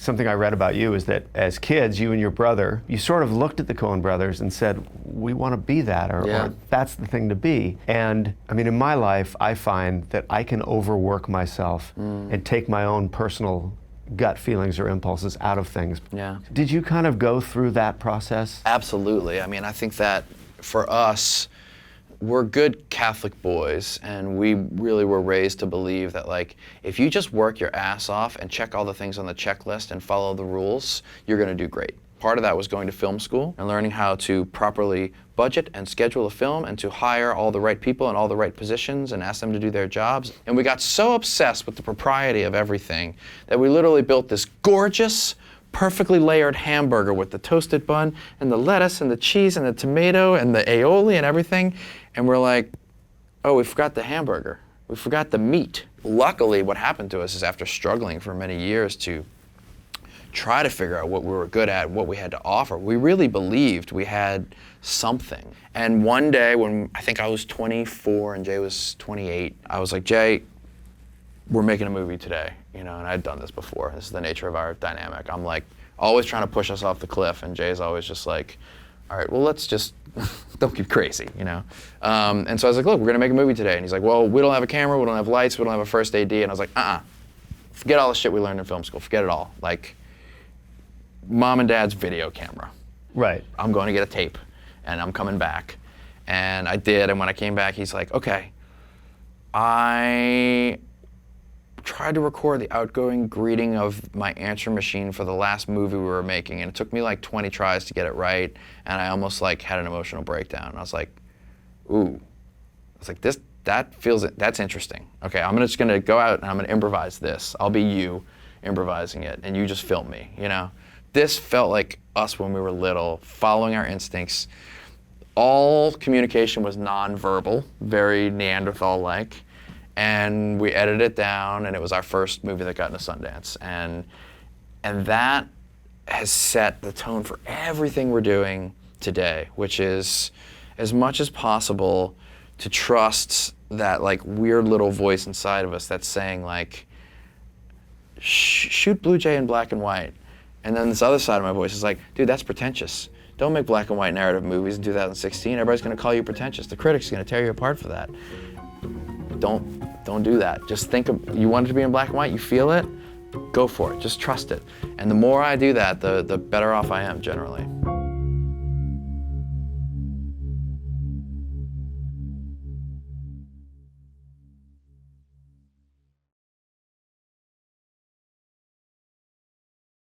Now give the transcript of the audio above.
something I read about you is that as kids, you and your brother, you sort of looked at the Coen brothers and said, we want to be that, or that's the thing to be. And I mean, in my life, I find that I can overwork myself and take my own personal gut feelings or impulses out of things. Yeah. Did you kind of go through that process? Absolutely. I mean, I think that for us, we're good Catholic boys, and we really were raised to believe that, like, if you just work your ass off and check all the things on the checklist and follow the rules, you're going to do great. Part of that was going to film school and learning how to properly budget and schedule a film and to hire all the right people in all the right positions and ask them to do their jobs. And we got so obsessed with the propriety of everything that we literally built this gorgeous, perfectly layered hamburger with the toasted bun and the lettuce and the cheese and the tomato and the aioli and everything. And we're like, oh, we forgot the hamburger. We forgot the meat. Luckily, what happened to us is after struggling for many years to try to figure out what we were good at, what we had to offer, we really believed we had something. And one day when I think I was 24 and Jay was 28, I was like, Jay, we're making a movie today, you know, and I'd done this before. This is the nature of our dynamic. I'm like always trying to push us off the cliff, and Jay's always just like, all right, well, let's just don't get crazy, you know? And so I was like, look, we're gonna make a movie today. And he's like, well, we don't have a camera, we don't have lights, we don't have a first AD. And I was like, forget all the shit we learned in film school, forget it all. Like, mom and dad's video camera. Right. I'm going to get a tape, and I'm coming back. And I did, and when I came back, he's like, okay, I tried to record the outgoing greeting of my answer machine for the last movie we were making, and it took me like 20 tries to get it right, and I almost like had an emotional breakdown. And I was like, ooh. I was like, that's interesting. Okay, I'm just gonna go out and I'm gonna improvise this. I'll be you improvising it, and you just film me, you know? This felt like us when we were little, following our instincts. All communication was nonverbal, very Neanderthal-like. And we edited it down, and it was our first movie that got into Sundance. And that has set the tone for everything we're doing today, which is, as much as possible, to trust that like weird little voice inside of us that's saying like, shoot Blue Jay in black and white. And then this other side of my voice is like, dude, that's pretentious. Don't make black and white narrative movies in 2016. Everybody's gonna call you pretentious. The critics are gonna tear you apart for that. Don't do that. Just think of, you want it to be in black and white, you feel it, go for it, just trust it. And the more I do that, the better off I am generally.